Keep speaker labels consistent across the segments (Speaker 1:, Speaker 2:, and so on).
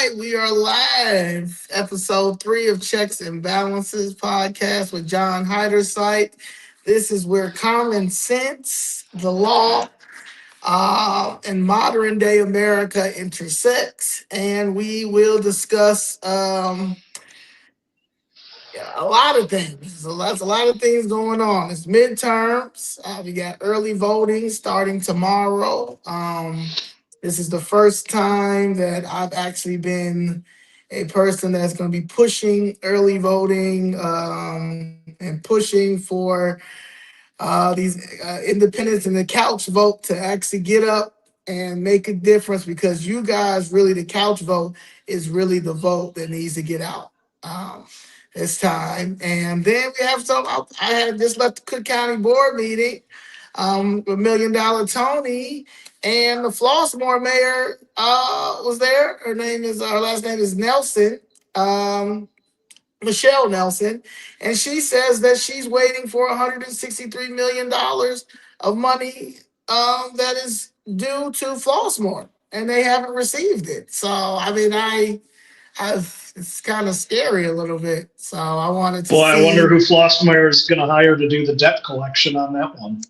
Speaker 1: right, we are live. Episode 3 of Checks and Balances podcast with John Heiderscheidt. This is where common sense, the law, and modern day America intersects, and we will discuss a lot of things. So that's a lot of things going on. It's midterms. We got early voting starting tomorrow. This is the first time that I've actually been a person that's going to be pushing early voting and pushing for these independents and the couch vote to actually get up and make a difference, because you guys really, the couch vote is really the vote that needs to get out this time. And then we have some, I had just left the Cook County board meeting with $1 Million Tony, and the Flossmoor mayor was there. Her last name is Nelson. Michelle Nelson, and she says that she's waiting for $163 million of money that is due to Flossmoor, and they haven't received it. So, I mean, it's kind of scary a little bit. So I wanted to
Speaker 2: Well, I wonder
Speaker 1: see.
Speaker 2: who Flossmeyer is going to hire to do the debt collection on that one.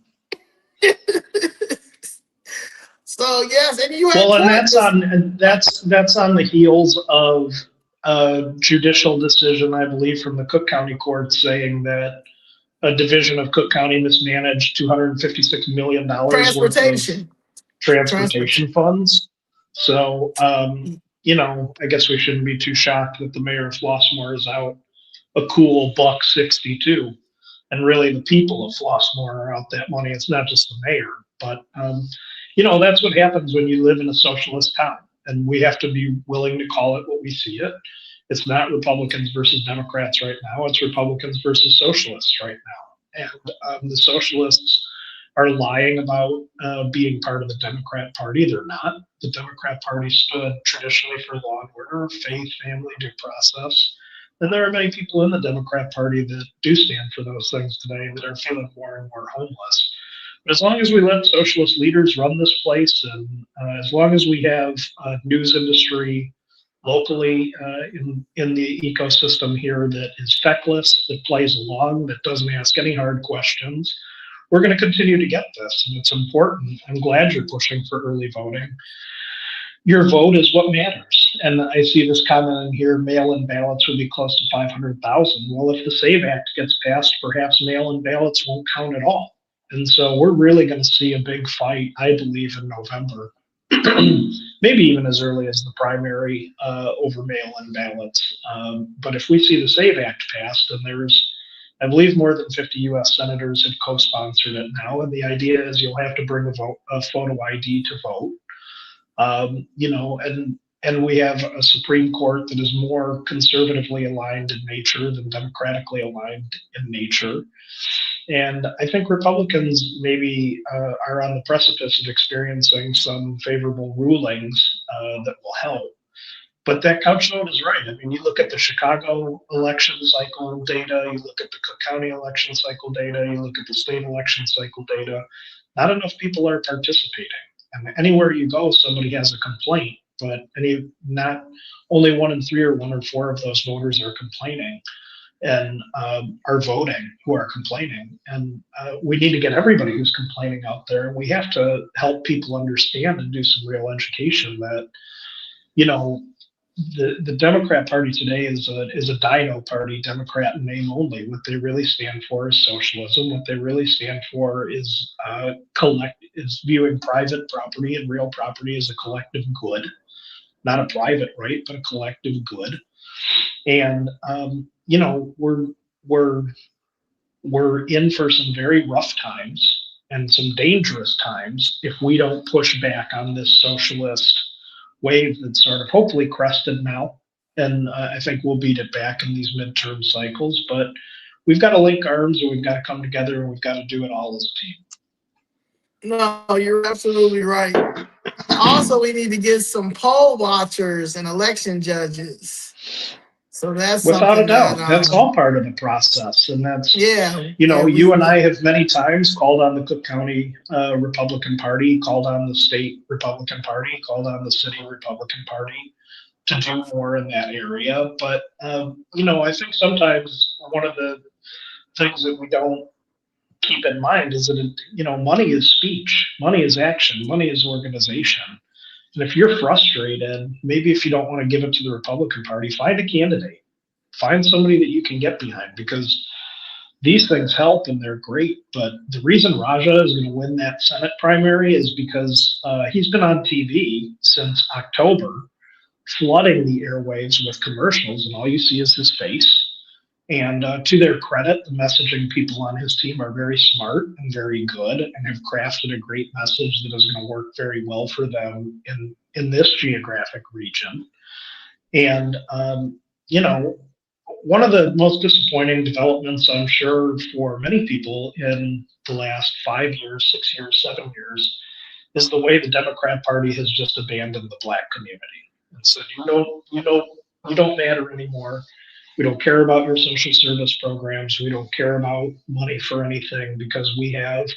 Speaker 1: So yes, and you had
Speaker 2: Well, and that's on the heels of a judicial decision, I believe, from the Cook County Court saying that a division of Cook County mismanaged $256 million worth of transportation funds. So, I guess we shouldn't be too shocked that the mayor of Flossmoor is out a cool $1.62. And really, the people of Flossmoor are out that money. It's not just the mayor, but that's what happens when you live in a socialist town, and we have to be willing to call it what we see it. It's not Republicans versus Democrats right now. It's Republicans versus socialists right now. And the socialists are lying about being part of the Democrat Party. They're not. The Democrat Party stood traditionally for law and order, faith, family, due process. And there are many people in the Democrat Party that do stand for those things today that are feeling more and more homeless. But as long as we let socialist leaders run this place, and as long as we have a news industry locally in the ecosystem here that is feckless, that plays along, that doesn't ask any hard questions, we're going to continue to get this. And it's important. I'm glad you're pushing for early voting. Your vote is what matters. And I see this comment in here, mail-in ballots would be close to 500,000. Well, if the SAVE Act gets passed, perhaps mail-in ballots won't count at all. And so we're really going to see a big fight, I believe, in November, maybe even as early as the primary over mail-in ballots. But if we see the SAVE Act passed, and there's, I believe, more than 50 U.S. senators have co-sponsored it now, and the idea is you'll have to bring a photo ID to vote. And we have a Supreme Court that is more conservatively aligned in nature than democratically aligned in nature. And I think Republicans maybe are on the precipice of experiencing some favorable rulings that will help. But that couch vote is right. I mean, you look at the Chicago election cycle data, you look at the Cook County election cycle data, you look at the state election cycle data, not enough people are participating. And anywhere you go, somebody has a complaint, but not only 1 in 3 or 1 or 4 of those voters are complaining and are voting who are complaining. And we need to get everybody who's complaining out there. We have to help people understand and do some real education that, the Democrat Party today is a dino party, Democrat in name only. What they really stand for is socialism. What they really stand for is viewing private property and real property as a collective good, not a private right, but a collective good. And we're in for some very rough times and some dangerous times if we don't push back on this socialist wave that's sort of hopefully crested now. And I think we'll beat it back in these midterm cycles. But we've got to link arms, and we've got to come together, and we've got to do it all as a
Speaker 1: team. No, you're absolutely right. Also, we need to get some poll watchers and election judges. So that's
Speaker 2: without a doubt. That's all part of the process, and that's you and I have many times called on the Cook County Republican Party, called on the state Republican Party, called on the city Republican Party to do more in that area. But I think sometimes one of the things that we don't keep in mind is that money is speech, money is action, money is organization. And if you're frustrated, maybe if you don't want to give it to the Republican Party, find a candidate, find somebody that you can get behind, because these things help and they're great. But the reason Raja is going to win that Senate primary is because he's been on TV since October, flooding the airwaves with commercials, and all you see is his face. And to their credit, the messaging people on his team are very smart and very good and have crafted a great message that is going to work very well for them in this geographic region. And, one of the most disappointing developments, I'm sure, for many people in the last 5 years, 6 years, 7 years, is the way the Democrat Party has just abandoned the Black community and said, you don't matter anymore. We don't care about your social service programs. We don't care about money for anything, because we have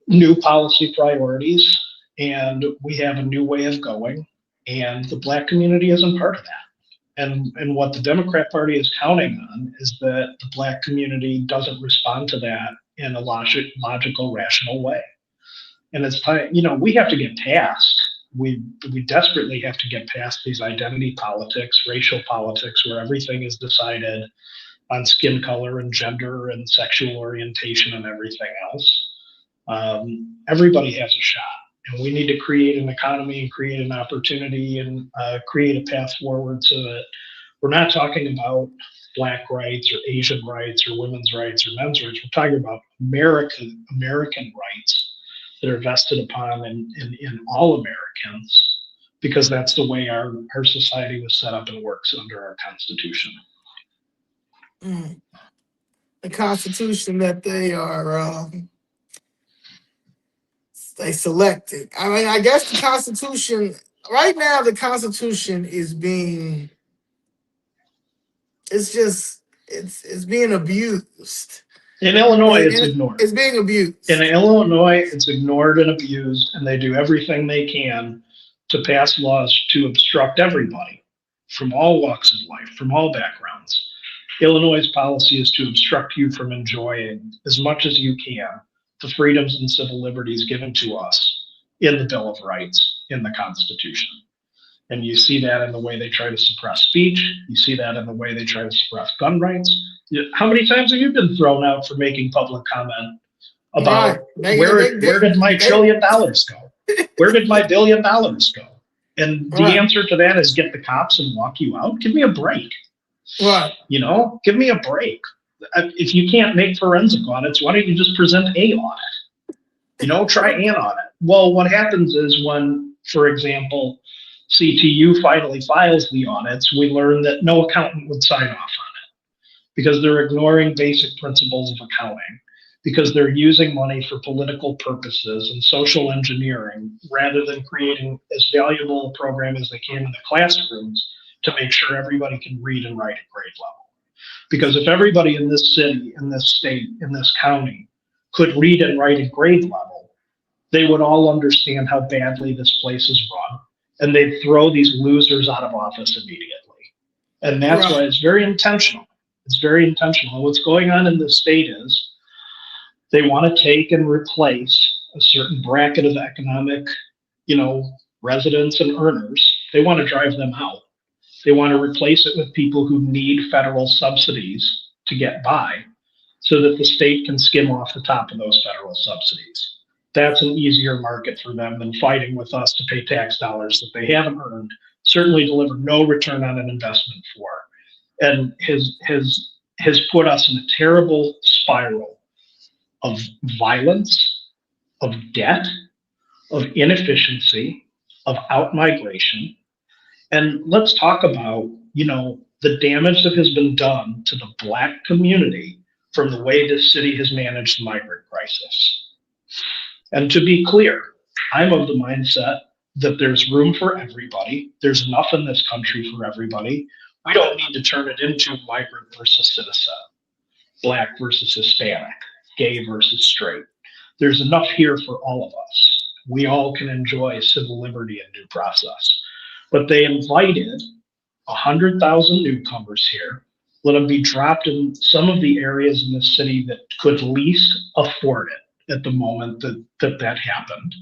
Speaker 2: new policy priorities and we have a new way of going. And the Black community isn't part of that. And what the Democrat Party is counting on is that the Black community doesn't respond to that in a logical, rational way. And it's time, we have to get past, we desperately have to get past these identity politics, racial politics, where everything is decided on skin color and gender and sexual orientation and everything else. Everybody has a shot. And we need to create an economy and create an opportunity and create a path forward, so that we're not talking about Black rights or Asian rights or women's rights or men's rights. We're talking about American rights that are vested upon in all Americans, because that's the way our society was set up and works under our Constitution.
Speaker 1: Mm. The Constitution that they selected. I mean, I guess the Constitution right now, the Constitution is being, it's being abused.
Speaker 2: In Illinois, it's ignored.
Speaker 1: It's being abused.
Speaker 2: In Illinois, it's ignored and abused, and they do everything they can to pass laws to obstruct everybody from all walks of life, from all backgrounds. Illinois' policy is to obstruct you from enjoying as much as you can the freedoms and civil liberties given to us in the Bill of Rights, in the Constitution. And you see that in the way they try to suppress speech. You see that in the way they try to suppress gun rights. How many times have you been thrown out for making public comment about where did my $1 trillion go? Where did my $1 billion go? And the answer to that is get the cops and walk you out. Give me a break.
Speaker 1: Right.
Speaker 2: Give me a break. If you can't make forensic audits, why don't you just present a audit? Try an audit. Well, what happens is when, for example, CTU finally files the audits, we learn that no accountant would sign off on it, because they're ignoring basic principles of accounting, because they're using money for political purposes and social engineering rather than creating as valuable a program as they can in the classrooms to make sure everybody can read and write at grade level. Because if everybody in this city, in this state, in this county could read and write at grade level, they would all understand how badly this place is run, and they'd throw these losers out of office immediately. And that's why it's very intentional. It's very intentional. And what's going on in this state is they want to take and replace a certain bracket of economic, residents and earners. They want to drive them out. They want to replace it with people who need federal subsidies to get by, so that the state can skim off the top of those federal subsidies. That's an easier market for them than fighting with us to pay tax dollars that they haven't earned, certainly deliver no return on an investment for, and has put us in a terrible spiral of violence, of debt, of inefficiency, of outmigration. And let's talk about, the damage that has been done to the Black community from the way this city has managed the migrant crisis. And to be clear, I'm of the mindset that there's room for everybody. There's enough in this country for everybody. We don't need to turn it into migrant versus citizen, Black versus Hispanic, gay versus straight. There's enough here for all of us. We all can enjoy civil liberty and due process. But they invited 100,000 newcomers here, let them be dropped in some of the areas in the city that could least afford it at the moment that happened.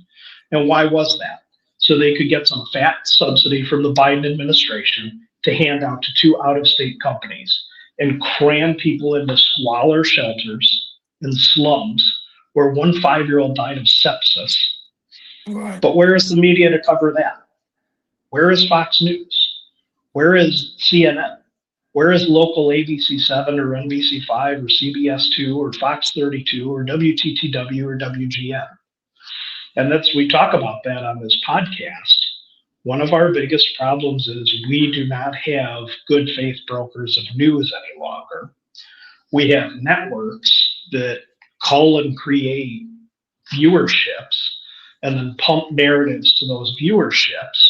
Speaker 2: And why was that? So they could get some fat subsidy from the Biden administration to hand out to two out of state companies and cram people into squalor shelters and slums where one 5-year old died of sepsis.
Speaker 1: Right.
Speaker 2: But where is the media to cover that? Where is Fox News? Where is CNN? Where is local ABC7 or NBC5 or CBS2 or Fox 32 or WTTW or WGN? And we talk about that on this podcast. One of our biggest problems is we do not have good faith brokers of news any longer. We have networks that cull and create viewerships and then pump narratives to those viewerships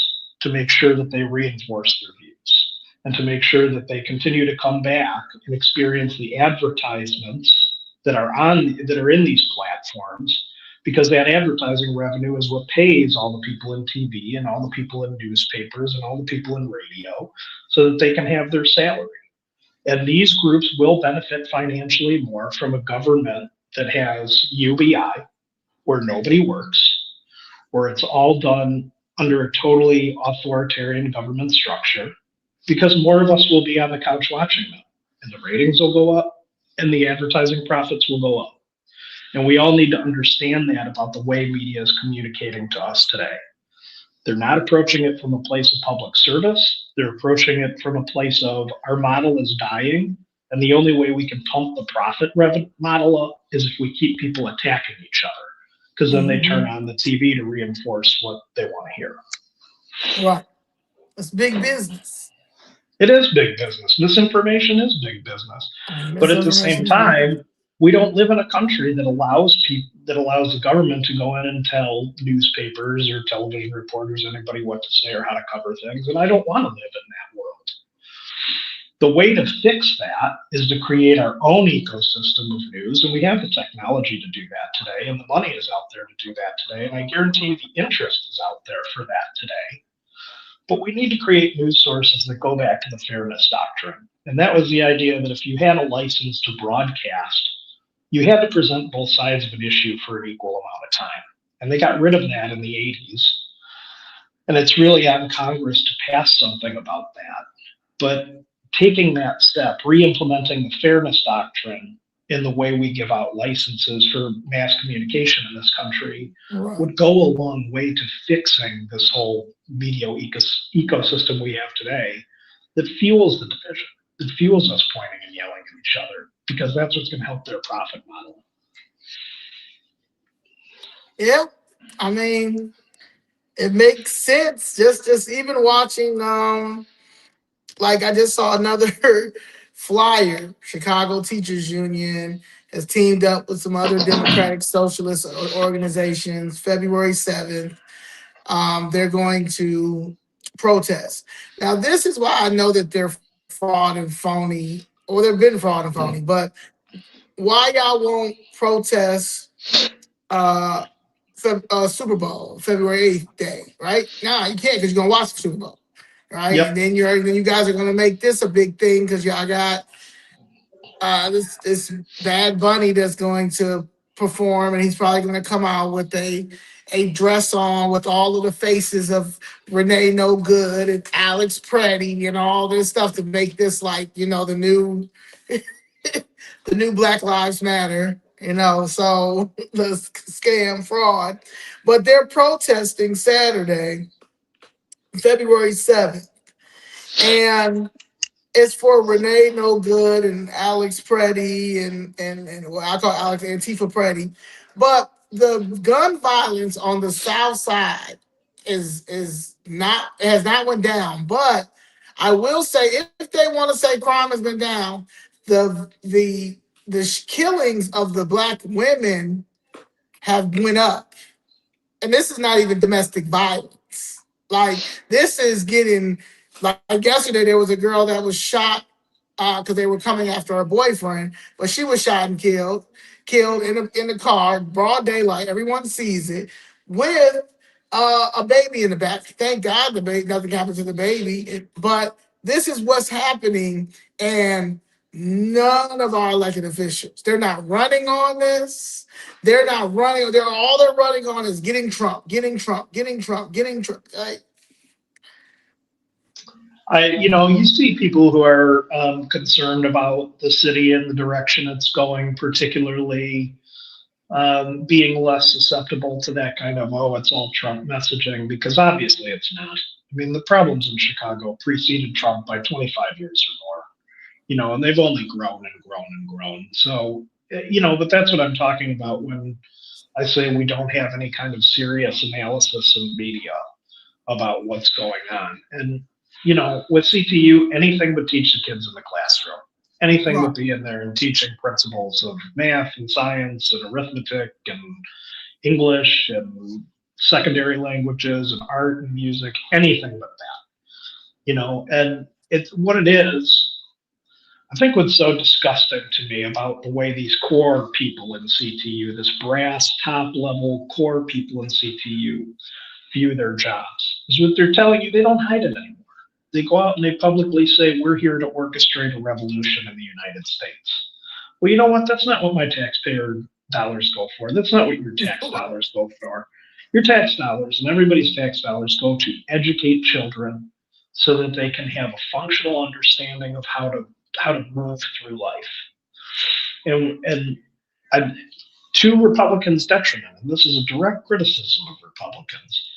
Speaker 2: to make sure that they reinforce their views and to make sure that they continue to come back and experience the advertisements that are in these platforms, because that advertising revenue is what pays all the people in TV and all the people in newspapers and all the people in radio so that they can have their salary. And these groups will benefit financially more from a government that has UBI, where nobody works, where it's all done under a totally authoritarian government structure, because more of us will be on the couch watching them, and the ratings will go up and the advertising profits will go up. And we all need to understand that about the way media is communicating to us today. They're not approaching it from a place of public service. They're approaching it from a place of our model is dying. And the only way we can pump the profit model up is if we keep people attacking each other, because then they turn on the TV to reinforce what they want to hear.
Speaker 1: Right. It's big business.
Speaker 2: It is big business. Misinformation is big business. But at the same
Speaker 1: Misinformation is big.
Speaker 2: time, we don't live in a country that allows the government to go in and tell newspapers or television reporters, anybody, what to say or how to cover things. And I don't want to live in that world. The way to fix that is to create our own ecosystem of news. And we have the technology to do that today. And the money is out there to do that today. And I guarantee the interest is out there for that today. But we need to create news sources that go back to the fairness doctrine. And that was the idea that if you had a license to broadcast, you had to present both sides of an issue for an equal amount of time. And they got rid of that in the 80s. And it's really on Congress to pass something about that. But taking that step, re-implementing the fairness doctrine in the way we give out licenses for mass communication in this country would go a long way to fixing this whole media ecosystem we have today that fuels the division, that fuels us pointing and yelling at each other, because that's what's going to help their profit model.
Speaker 1: Yeah, I mean, it makes sense. Just even watching, like I just saw another flyer. Chicago Teachers Union has teamed up with some other Democratic Socialist organizations. February 7th, they're going to protest. Now, this is why I know that they're fraud and phony, or they've been fraud and phony. But why y'all won't protest uh, Super Bowl, February 8th day, right? Nah, you can't, because you're gonna watch the Super Bowl, right?
Speaker 2: Yep.
Speaker 1: And then you guys are gonna make this a big thing because y'all got this Bad Bunny that's going to perform, and he's probably going to come out with a dress on with all of the faces of Renee No Good and Alex Pretty and all this stuff to make this like the new the new Black Lives Matter. So the scam fraud. But they're protesting Saturday, February 7th. And it's for Renee No Good and Alex Pretty and well, I call Alex Antifa Pretty. But the gun violence on the South Side is not has not went down. But I will say, if they want to say crime has been down, the killings of the black women have went up, and this is not even domestic violence. Like, this is getting, like yesterday there was a girl that was shot because they were coming after her boyfriend, but she was shot and killed in the car, broad daylight. Everyone sees it, with A baby in the back. Thank God the baby nothing happened to the baby. But this is what's happening, and none of our elected officials, they're not running on this. They're not running. They're all they're running on is getting Trump, getting Trump, getting Trump, getting Trump.
Speaker 2: You see people who are concerned about the city and the direction it's going, particularly being less susceptible to that kind of, oh, it's all Trump messaging, because obviously it's not. I mean, the problems in Chicago preceded Trump by 25 years or more, and they've only grown and grown and grown. So, but that's what I'm talking about when I say we don't have any kind of serious analysis in media about what's going on. And, with CTU, anything but teach the kids in the classroom. Anything
Speaker 1: Right,
Speaker 2: but be in there and teaching principles of math and science and arithmetic and English and secondary languages and art and music, anything but that. And it's what it is. I think what's so disgusting to me about the way these core people in CTU, this brass top level core people in CTU, view their jobs is what they're telling you. They don't hide it anymore. They go out and they publicly say, we're here to orchestrate a revolution in the United States. Well, you know what? That's not what my taxpayer dollars go for. That's not what your tax dollars go for. Your tax dollars and everybody's tax dollars go to educate children so that they can have a functional understanding of how to move through life. And I, to Republicans' detriment, and this is a direct criticism of Republicans,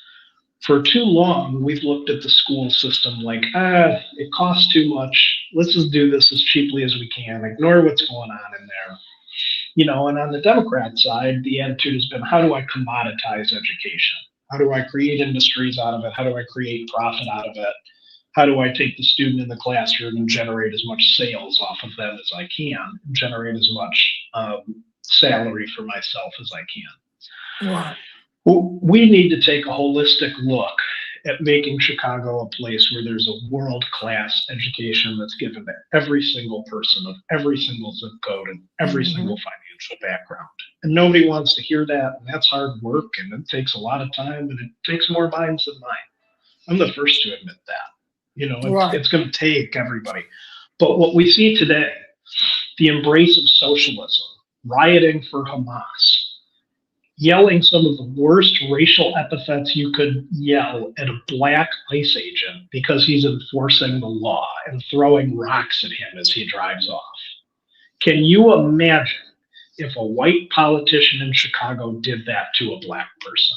Speaker 2: for too long, we've looked at the school system like, it costs too much. Let's just do this as cheaply as we can. Ignore what's going on in there. And on the Democrat side, the attitude has been, how do I commoditize education? How do I create industries out of it? How do I create profit out of it? How do I take the student in the classroom and generate as much sales off of them as I can, and generate as much salary for myself as I can?
Speaker 1: right.
Speaker 2: We need to take a holistic look at making Chicago a place where there's a world-class education that's given to every single person of every single zip code and every single financial background. And nobody wants to hear that, and that's hard work, and it takes a lot of time, and it takes more minds than mine. I'm the first to admit that.
Speaker 1: Right.
Speaker 2: It's going to take everybody. But what we see today, the embrace of socialism, rioting for Hamas, yelling some of the worst racial epithets you could yell at a black ICE agent because he's enforcing the law and throwing rocks at him as he drives off. Can you imagine if a white politician in Chicago did that to a black person?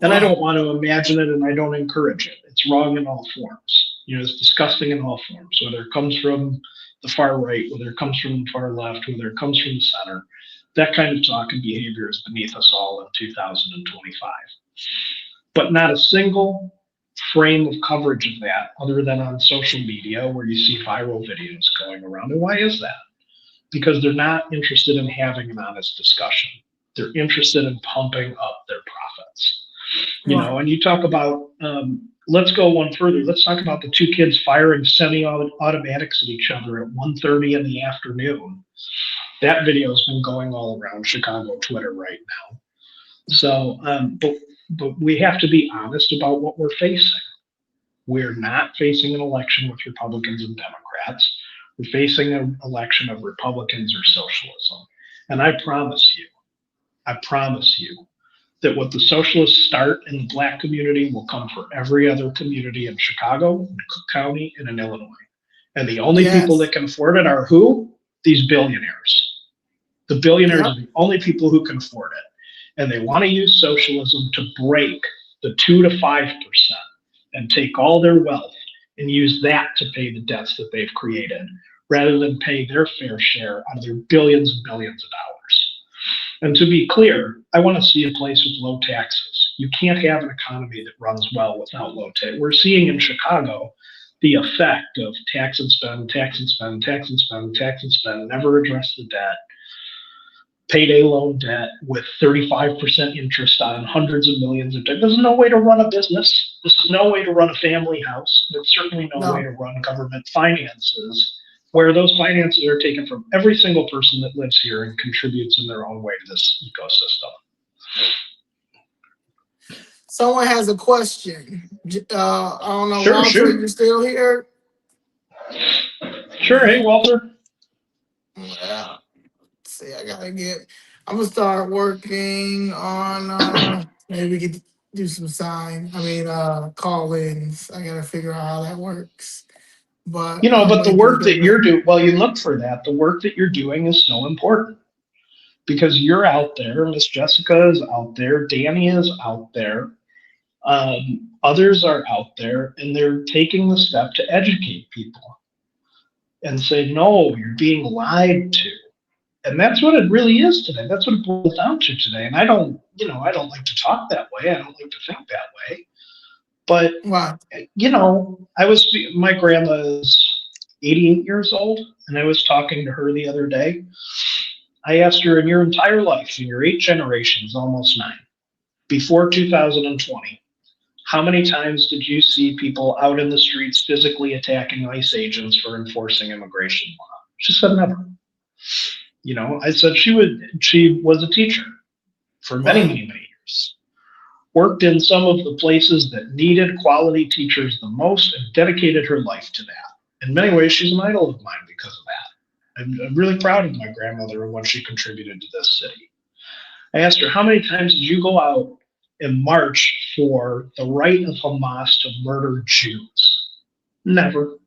Speaker 2: And I don't want to imagine it, and I don't encourage it. It's wrong in all forms. It's disgusting in all forms, whether it comes from the far right, whether it comes from the far left, whether it comes from the center. That kind of talk and behavior is beneath us all in 2025. But not a single frame of coverage of that other than on social media where you see viral videos going around. And why is that? Because they're not interested in having an honest discussion. They're interested in pumping up their profits. And you talk about, let's go one further. Let's talk about the two kids firing semi-automatics at each other at 1:30 in the afternoon. That video has been going all around Chicago Twitter right now. So, but we have to be honest about what we're facing. We're not facing an election with Republicans and Democrats. We're facing an election of Republicans or socialism. And I promise you that what the socialists start in the black community will come for every other community in Chicago, in Cook County, and in Illinois. And the only people that can afford it are who? These billionaires. The billionaires are the only people who can afford it. And they want to use socialism to break the 2 to 5% and take all their wealth and use that to pay the debts that they've created, rather than pay their fair share out of their billions and billions of dollars. And to be clear, I want to see a place with low taxes. You can't have an economy that runs well without low tax. We're seeing in Chicago the effect of tax and spend, tax and spend, tax and spend, tax and spend, never address the debt, payday loan debt with 35% interest on hundreds of millions of debt. There's no way to run a business. This is no way to run a family house. There's certainly no way to run government finances, where those finances are taken from every single person that lives here and contributes in their own way to this ecosystem.
Speaker 1: Someone has a question. I don't know,
Speaker 2: Sure,
Speaker 1: Walter, you
Speaker 2: shoot.
Speaker 1: still here?
Speaker 2: Sure. Hey, Walter.
Speaker 1: Yeah. See, I gotta get. I'm gonna start working on. Maybe we could do some call-ins. I gotta figure out how that works. But I'm
Speaker 2: But the
Speaker 1: waiting for
Speaker 2: work
Speaker 1: the
Speaker 2: that you're
Speaker 1: rep.
Speaker 2: doing, well, you look for that. The work that you're doing is so important because you're out there. Miss Jessica is out there. Danny is out there. Others are out there, and they're taking the step to educate people and say, no, you're being lied to. And that's what it really is today. That's what it boils down to today. And I don't like to talk that way. I don't like to think that way. But,
Speaker 1: Wow.
Speaker 2: my grandma is 88 years old, and I was talking to her the other day. I asked her, in your entire life, in your 8 generations, almost nine, before 2020, how many times did you see people out in the streets physically attacking ICE agents for enforcing immigration law? She said never. I said she was a teacher for many,
Speaker 1: Wow.
Speaker 2: many, many years. Worked in some of the places that needed quality teachers the most and dedicated her life to that. In many ways, she's an idol of mine because of that. I'm really proud of my grandmother and what she contributed to this city. I asked her, how many times did you go out and march for the right of Hamas to murder Jews? Never.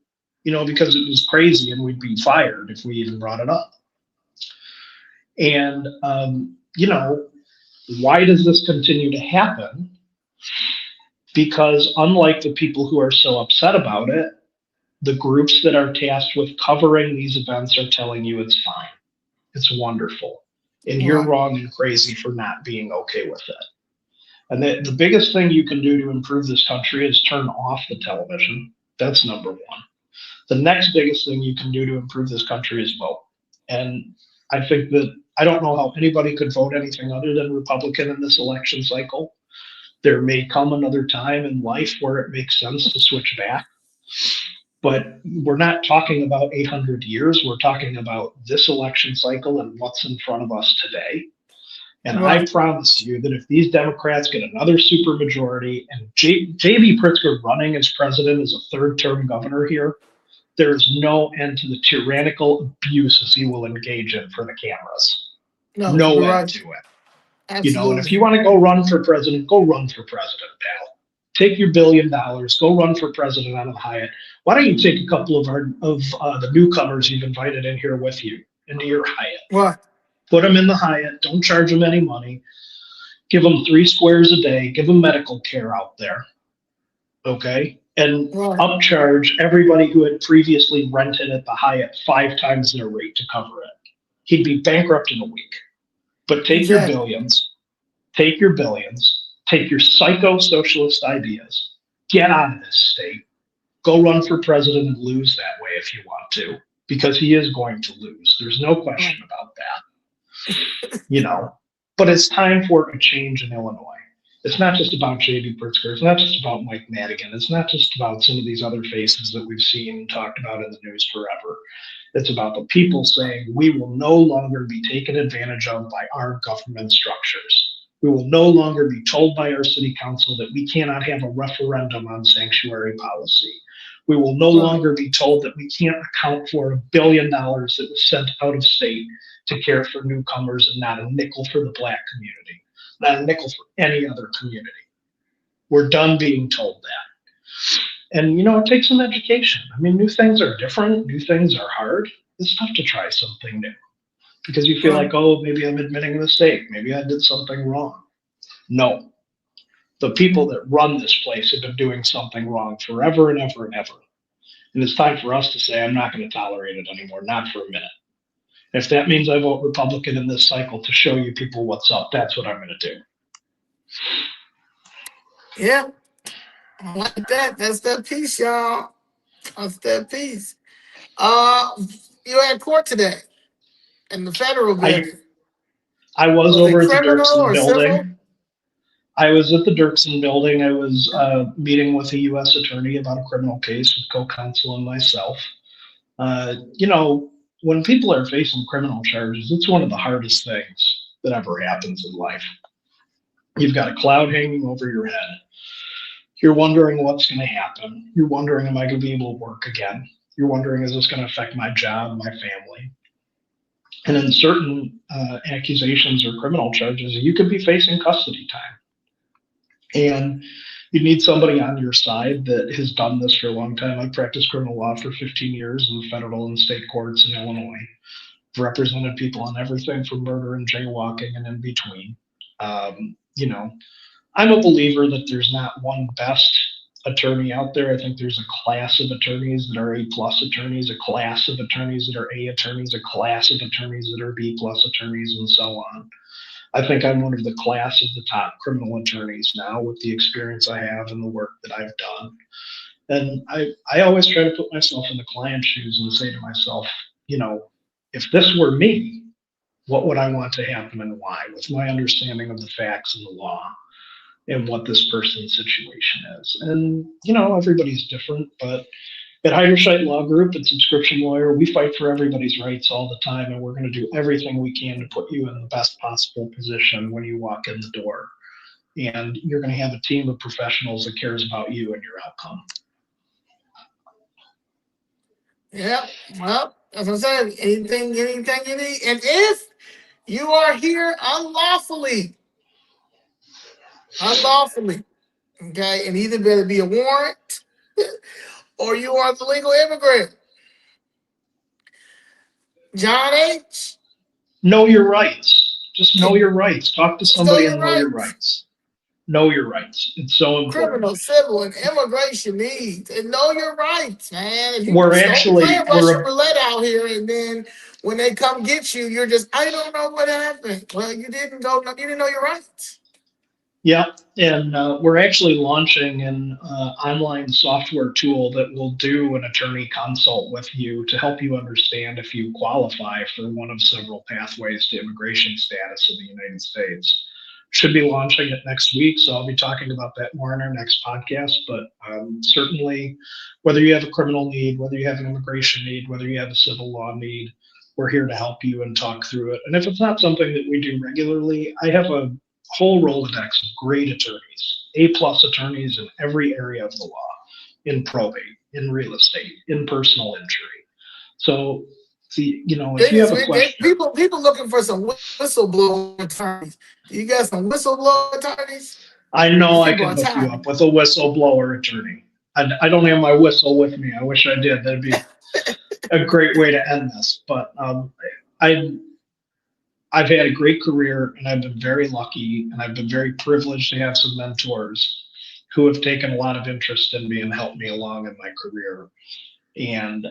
Speaker 2: Because it was crazy and we'd be fired if we even brought it up. And, why does this continue to happen? Because unlike the people who are so upset about it, the groups that are tasked with covering these events are telling you it's fine. It's wonderful. And you're
Speaker 1: Wow.
Speaker 2: wrong and crazy for not being okay with it. And the biggest thing you can do to improve this country is turn off the television. That's number one. The next biggest thing you can do to improve this country is vote. And I think that I don't know how anybody could vote anything other than Republican in this election cycle. There may come another time in life where it makes sense to switch back. But we're not talking about 800 years. We're talking about this election cycle and what's in front of us today. And I
Speaker 1: Right.
Speaker 2: promise you that if these Democrats get another supermajority and J.B. Pritzker running as president as a third-term governor here, there is no end to the tyrannical abuses he will engage in for the cameras.
Speaker 1: No,
Speaker 2: No
Speaker 1: you're
Speaker 2: end
Speaker 1: right.
Speaker 2: to it. And if you
Speaker 1: Absolutely.
Speaker 2: want to go run for president, go run for president, pal. Take your $1 billion, go run for president out of the Hyatt. Why don't you take a couple of the newcomers you've invited in here with you into your Hyatt?
Speaker 1: Right.
Speaker 2: Put them in the Hyatt. Don't charge them any money. Give them 3 squares a day. Give them medical care out there. Okay, and
Speaker 1: Right.
Speaker 2: upcharge everybody who had previously rented at the Hyatt 5 times their rate to cover it. He'd be bankrupt in a week. But take your
Speaker 1: Exactly.
Speaker 2: billions, take your billions, take your psycho socialist ideas, get out of this state, go run for president and lose that way if you want to, because he is going to lose. There's no
Speaker 1: Right.
Speaker 2: question about that, you know. But it's time for a change in Illinois. It's not just about J.B. Pritzker. It's not just about Mike Madigan. It's not just about some of these other faces that we've seen and talked about in the news forever. It's about the people saying we will no longer be taken advantage of by our government structures. We will no longer be told by our city council that we cannot have a referendum on sanctuary policy. We will no
Speaker 1: Right.
Speaker 2: longer be told that we can't account for $1 billion that was sent out of state to care for newcomers and not a nickel for the Black community, not a nickel for any other community. We're done being told that. And, it takes some education. I mean, new things are different, new things are hard. It's tough to try something new because you feel
Speaker 1: Right.
Speaker 2: like, oh, maybe I'm admitting a mistake. Maybe I did something wrong. No, the people that run this place have been doing something wrong forever and ever and ever. And it's time for us to say, I'm not going to tolerate it anymore, not for a minute. If that means I vote Republican in this cycle to show you people what's up, that's what I'm going to do.
Speaker 1: Yeah. I like that. That's that piece, y'all. That's that piece. Uh, you had court today in the federal
Speaker 2: I
Speaker 1: building.
Speaker 2: I was
Speaker 1: Was it
Speaker 2: over at the
Speaker 1: criminal
Speaker 2: Dirksen
Speaker 1: or civil?
Speaker 2: building. I was at the Dirksen building. I was meeting with a U.S. attorney about a criminal case with co-counsel and myself. When people are facing criminal charges, it's one of the hardest things that ever happens in life. You've got a cloud hanging over your head. You're wondering what's going to happen. You're wondering, am I going to be able to work again? You're wondering, is this going to affect my job, my family? And in certain accusations or criminal charges, you could be facing custody time. And you need somebody on your side that has done this for a long time. I've practiced criminal law for 15 years in the federal and state courts in Illinois. I've represented people on everything from murder and jaywalking and in between. You know, I'm a believer that there's not one best attorney out there. I think there's a class of attorneys that are A plus attorneys, a class of attorneys that are A attorneys, a class of attorneys that are B plus attorneys, and so on. I think I'm one of the class of the top criminal attorneys now with the experience I have and the work that I've done. And I always try to put myself in the client's shoes and say to myself, you know, if this were me, what would I want to happen and why, with my understanding of the facts and the law and what this person's situation is. And, you know, everybody's different, but at Heiderscheidt Law Group and Subscription Lawyer, we fight for everybody's rights all the time, and we're going to do everything we can to put you in the best possible position when you walk in the door. And you're going to have a team of professionals that cares about you and your outcome.
Speaker 1: Yeah, well, as I said, anything you need. And if you are here unlawfully, okay, and either better be a warrant or you are the legal immigrant. John H.
Speaker 2: Know your rights. Just know your rights. Talk to somebody and know your rights. Know your rights. It's so important.
Speaker 1: Criminal, civil, and immigration needs. And know your rights, man. If you
Speaker 2: we're
Speaker 1: playing Russian roulette out here, and then when they come get you, you're just, I don't know what happened. Well, you didn't know your rights.
Speaker 2: Yeah, and we're actually launching an online software tool that will do an attorney consult with you to help you understand if you qualify for one of several pathways to immigration status in the United States. Should be launching it next week, so I'll be talking about that more in our next podcast. But certainly, whether you have a criminal need, whether you have an immigration need, whether you have a civil law need, we're here to help you and talk through it. And if it's not something that we do regularly, I have a whole Rolodex of great attorneys, A-plus attorneys in every area of the law, in probate, in real estate, in personal injury. So, you know, if you have a question,
Speaker 1: people looking for some whistleblower attorneys. You got some whistleblower attorneys?
Speaker 2: I know I can hook you up with a whistleblower attorney. I don't have my whistle with me. I wish I did. That'd be a great way to end this. But I've had a great career, and I've been very lucky, and I've been very privileged to have some mentors who have taken a lot of interest in me and helped me along in my career. And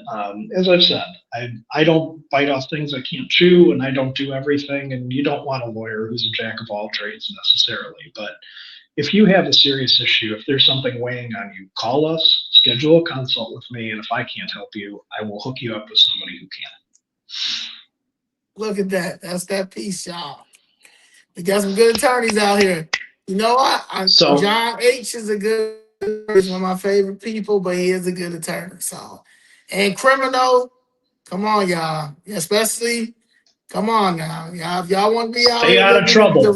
Speaker 2: as I've said, I don't bite off things I can't chew, and I don't do everything. And you don't want a lawyer who's a jack of all trades necessarily. But if you have a serious issue, if there's something weighing on you, call us, schedule a consult with me, and if I can't help you, I will hook you up with somebody who can.
Speaker 1: Look at that. That's that piece, y'all. We got some good attorneys out here. You know what? John H. is a good, he's one of my favorite people, but he is a good attorney. So, and criminal, come on, y'all. Especially, come on now. Y'all, if y'all want to be out
Speaker 2: Stay out of trouble.
Speaker 1: The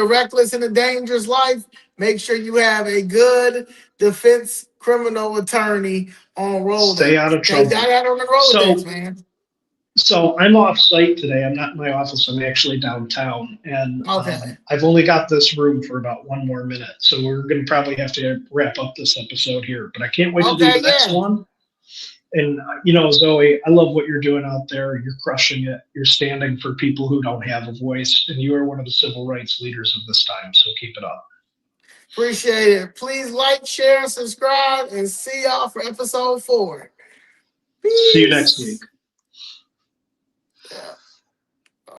Speaker 1: reckless and the dangerous life, make sure you have a good defense criminal attorney on Rolodex.
Speaker 2: Stay out of trouble.
Speaker 1: Got that on the Rolodex, man.
Speaker 2: So I'm off site today. I'm not in my office. I'm actually downtown, and I've only got this room for about one more minute. So we're going to probably have to wrap up this episode here. But I can't wait to do the next one. And you know, Zoe, I love what you're doing out there. You're crushing it. You're standing for people who don't have a voice, and you are one of the civil rights leaders of this time. So keep it up.
Speaker 1: Appreciate it. Please like, share, and subscribe, and see y'all for episode 4.
Speaker 2: Peace. See you next week.
Speaker 1: Yeah.